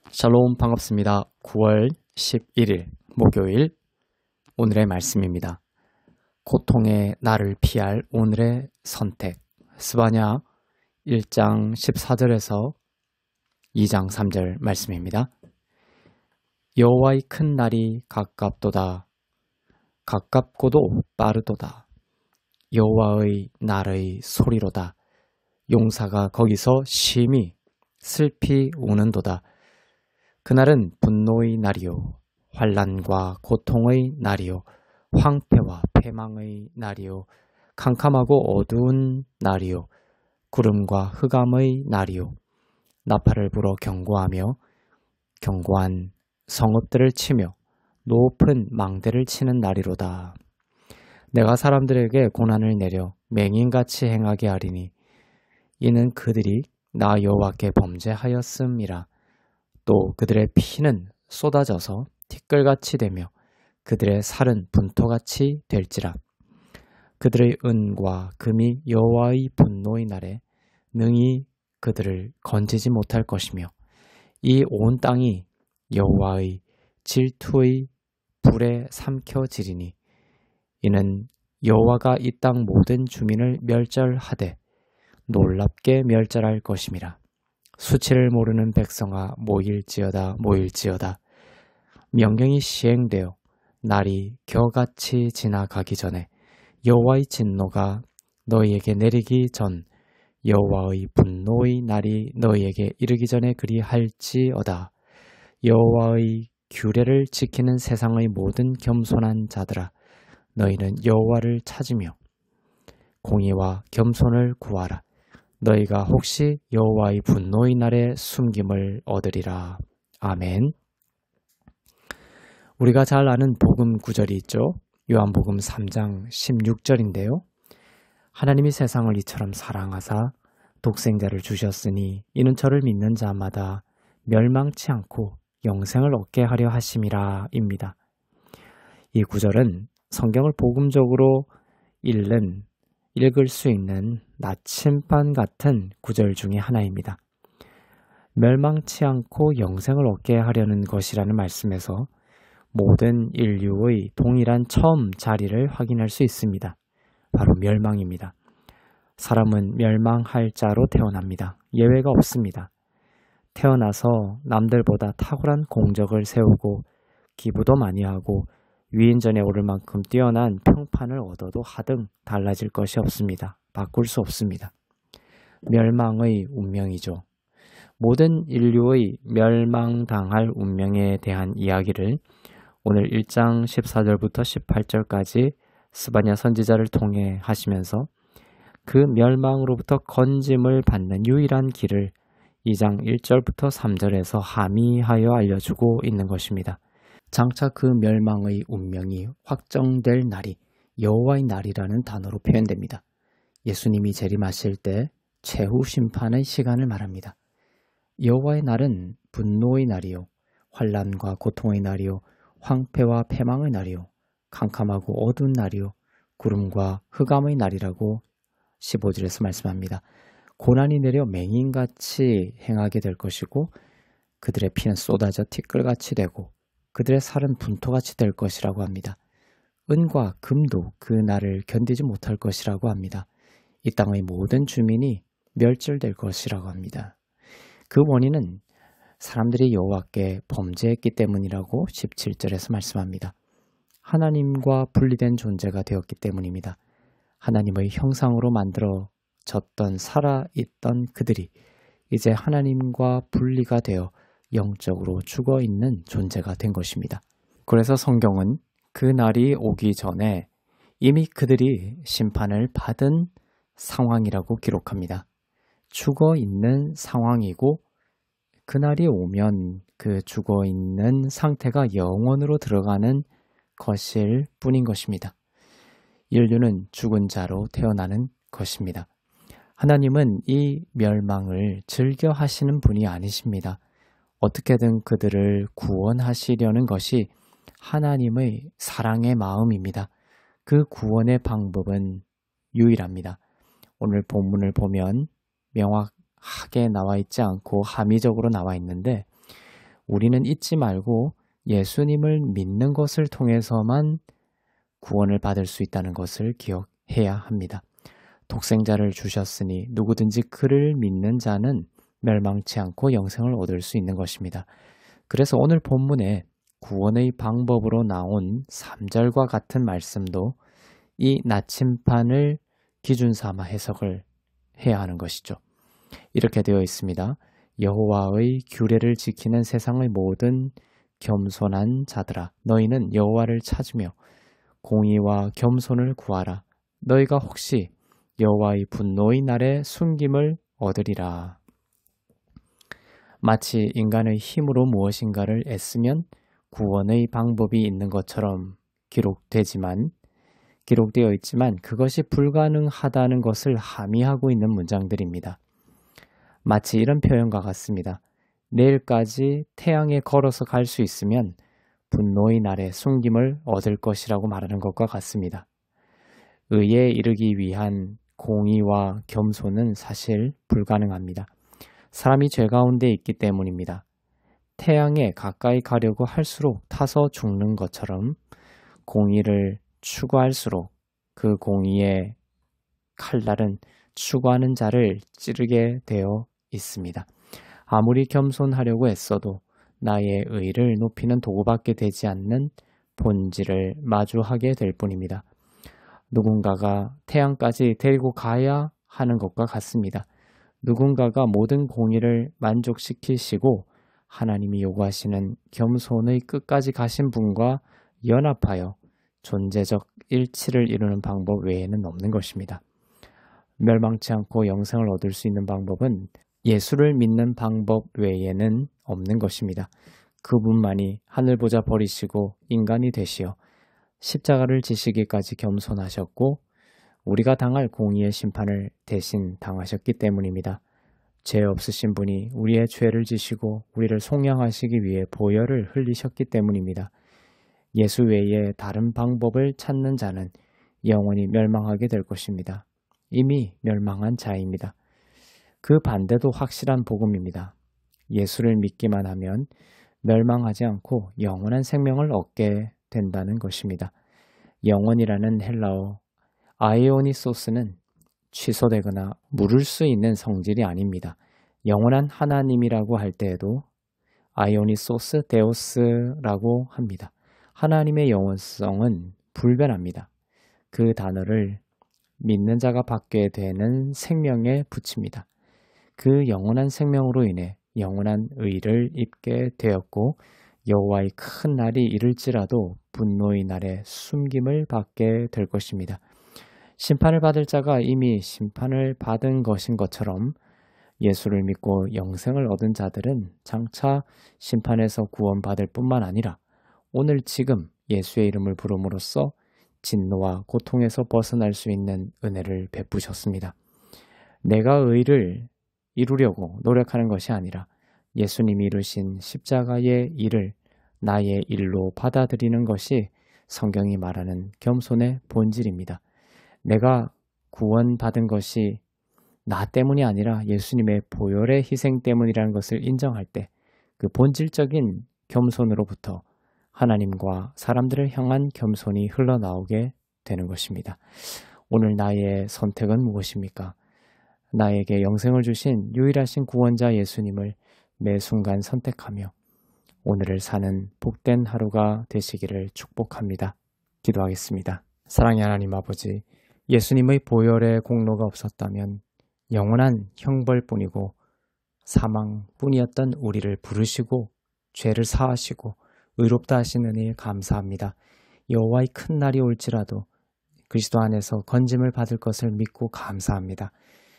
샬롬 반갑습니다. 9월 11일 목요일 오늘의 말씀입니다. 고통의 나를 피할 오늘의 선택 스바냐 1장 14절에서 2장 3절 말씀입니다. 여호와의 큰 날이 가깝도다. 가깝고도 빠르도다. 여호와의 날의 소리로다. 용사가 거기서 심히 슬피 우는도다. 그날은 분노의 날이요 환난과 고통의 날이요 황폐와 패망의 날이요 캄캄하고 어두운 날이요 구름과 흑암의 날이요 나팔을 불어 경고하며 견고한 성읍들을 치며 높은 망대를 치는 날이로다. 내가 사람들에게 고난을 내려 맹인같이 행하게 하리니 이는 그들이 나 여호와께 범죄하였음이라. 또 그들의 피는 쏟아져서 티끌같이 되며 그들의 살은 분토같이 될지라. 그들의 은과 금이 여호와의 분노의 날에 능히 그들을 건지지 못할 것이며 이 온 땅이 여호와의 질투의 불에 삼켜지리니 이는 여호와가 이 땅 모든 주민을 멸절하되 놀랍게 멸절할 것임이라. 수치를 모르는 백성아 모일지어다 모일지어다. 명령이 시행되어 날이 겨같이 지나가기 전에 여호와의 진노가 너희에게 내리기 전 여호와의 분노의 날이 너희에게 이르기 전에 그리할지어다. 여호와의 규례를 지키는 세상의 모든 겸손한 자들아 너희는 여호와를 찾으며 공의와 겸손을 구하라. 너희가 혹시 여호와의 분노의 날에 숨김을 얻으리라. 아멘. 우리가 잘 아는 복음 구절이 있죠. 요한복음 3장 16절인데요. 하나님이 세상을 이처럼 사랑하사 독생자를 주셨으니 이는 저를 믿는 자마다 멸망치 않고 영생을 얻게 하려 하심이라 입니다. 이 구절은 성경을 복음적으로 읽을 수 있는 나침반 같은 구절 중에 하나입니다. 멸망치 않고 영생을 얻게 하려는 것이라는 말씀에서 모든 인류의 동일한 처음 자리를 확인할 수 있습니다. 바로 멸망입니다. 사람은 멸망할 자로 태어납니다. 예외가 없습니다. 태어나서 남들보다 탁월한 공적을 세우고 기부도 많이 하고 위인전에 오를 만큼 뛰어난 평판을 얻어도 하등 달라질 것이 없습니다. 바꿀 수 없습니다. 멸망의 운명이죠. 모든 인류의 멸망당할 운명에 대한 이야기를 오늘 1장 14절부터 18절까지 스바냐 선지자를 통해 하시면서 그 멸망으로부터 건짐을 받는 유일한 길을 2장 1절부터 3절에서 함의하여 알려주고 있는 것입니다. 장차 그 멸망의 운명이 확정될 날이 여호와의 날이라는 단어로 표현됩니다. 예수님이 재림하실 때 최후 심판의 시간을 말합니다. 여호와의 날은 분노의 날이요 환난과 고통의 날이요 황폐와 패망의 날이요 캄캄하고 어두운 날이요 구름과 흑암의 날이라고 15절에서 말씀합니다. 고난이 내려 맹인같이 행하게 될 것이고 그들의 피는 쏟아져 티끌같이 되고 그들의 살은 분토같이 될 것이라고 합니다. 은과 금도 그 날을 견디지 못할 것이라고 합니다. 이 땅의 모든 주민이 멸절될 것이라고 합니다. 그 원인은 사람들이 여호와께 범죄했기 때문이라고 17절에서 말씀합니다. 하나님과 분리된 존재가 되었기 때문입니다. 하나님의 형상으로 만들어졌던 살아있던 그들이 이제 하나님과 분리가 되어 영적으로 죽어있는 존재가 된 것입니다. 그래서 성경은 그 날이 오기 전에 이미 그들이 심판을 받은 상황이라고 기록합니다. 죽어있는 상황이고 그날이 오면 그 죽어있는 상태가 영원으로 들어가는 것일 뿐인 것입니다. 인류는 죽은 자로 태어나는 것입니다. 하나님은 이 멸망을 즐겨 하시는 분이 아니십니다. 어떻게든 그들을 구원하시려는 것이 하나님의 사랑의 마음입니다. 그 구원의 방법은 유일합니다. 오늘 본문을 보면 명확하게 나와 있지 않고 함의적으로 나와 있는데 우리는 잊지 말고 예수님을 믿는 것을 통해서만 구원을 받을 수 있다는 것을 기억해야 합니다. 독생자를 주셨으니 누구든지 그를 믿는 자는 멸망치 않고 영생을 얻을 수 있는 것입니다. 그래서 오늘 본문에 구원의 방법으로 나온 3절과 같은 말씀도 이 나침판을 기준 삼아 해석을 해야 하는 것이죠. 이렇게 되어 있습니다. 여호와의 규례를 지키는 세상의 모든 겸손한 자들아, 너희는 여호와를 찾으며 공의와 겸손을 구하라. 너희가 혹시 여호와의 분노의 날에 숨김을 얻으리라. 마치 인간의 힘으로 무엇인가를 애쓰면 구원의 방법이 있는 것처럼 기록되어 있지만 그것이 불가능하다는 것을 함의하고 있는 문장들입니다. 마치 이런 표현과 같습니다. 내일까지 태양에 걸어서 갈 수 있으면 분노의 날에 숨김을 얻을 것이라고 말하는 것과 같습니다. 의에 이르기 위한 공의와 겸손은 사실 불가능합니다. 사람이 죄 가운데 있기 때문입니다. 태양에 가까이 가려고 할수록 타서 죽는 것처럼 공의를 추구할수록 그 공의의 칼날은 추구하는 자를 찌르게 되어 있습니다. 아무리 겸손하려고 애써도 나의 의를 높이는 도구밖에 되지 않는 본질을 마주하게 될 뿐입니다. 누군가가 태양까지 데리고 가야 하는 것과 같습니다. 누군가가 모든 공의를 만족시키시고 하나님이 요구하시는 겸손의 끝까지 가신 분과 연합하여 존재적 일치를 이루는 방법 외에는 없는 것입니다. 멸망치 않고 영생을 얻을 수 있는 방법은 예수를 믿는 방법 외에는 없는 것입니다. 그분만이 하늘 보좌 버리시고 인간이 되시어 십자가를 지시기까지 겸손하셨고 우리가 당할 공의의 심판을 대신 당하셨기 때문입니다. 죄 없으신 분이 우리의 죄를 지시고 우리를 속량하시기 위해 보혈을 흘리셨기 때문입니다. 예수 외에 다른 방법을 찾는 자는 영원히 멸망하게 될 것입니다. 이미 멸망한 자입니다. 그 반대도 확실한 복음입니다. 예수를 믿기만 하면 멸망하지 않고 영원한 생명을 얻게 된다는 것입니다. 영원이라는 헬라어 아에오니소스는 취소되거나 물을 수 있는 성질이 아닙니다. 영원한 하나님이라고 할 때에도 아이오니소스 데오스라고 합니다. 하나님의 영원성은 불변합니다. 그 단어를 믿는 자가 받게 되는 생명에 붙입니다. 그 영원한 생명으로 인해 영원한 의를 입게 되었고 여호와의 큰 날이 이를지라도 분노의 날에 숨김을 받게 될 것입니다. 심판을 받을 자가 이미 심판을 받은 것인 것처럼 예수를 믿고 영생을 얻은 자들은 장차 심판에서 구원받을 뿐만 아니라 오늘 지금 예수의 이름을 부름으로써 진노와 고통에서 벗어날 수 있는 은혜를 베푸셨습니다. 내가 의를 이루려고 노력하는 것이 아니라 예수님이 이루신 십자가의 일을 나의 일로 받아들이는 것이 성경이 말하는 겸손의 본질입니다. 내가 구원받은 것이 나 때문이 아니라 예수님의 보혈의 희생 때문이라는 것을 인정할 때 그 본질적인 겸손으로부터 하나님과 사람들을 향한 겸손이 흘러나오게 되는 것입니다. 오늘 나의 선택은 무엇입니까? 나에게 영생을 주신 유일하신 구원자 예수님을 매 순간 선택하며 오늘을 사는 복된 하루가 되시기를 축복합니다. 기도하겠습니다. 사랑의 하나님 아버지, 예수님의 보혈의 공로가 없었다면 영원한 형벌뿐이고 사망뿐이었던 우리를 부르시고 죄를 사하시고 의롭다 하시는 일 감사합니다. 여호와의 큰 날이 올지라도 그리스도 안에서 건짐을 받을 것을 믿고 감사합니다.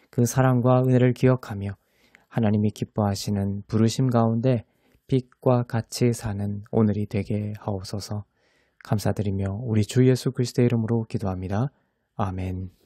그 사랑과 은혜를 기억하며 하나님이 기뻐하시는 부르심 가운데 빛과 같이 사는 오늘이 되게 하옵소서. 감사드리며 우리 주 예수 그리스도의 이름으로 기도합니다. 아멘.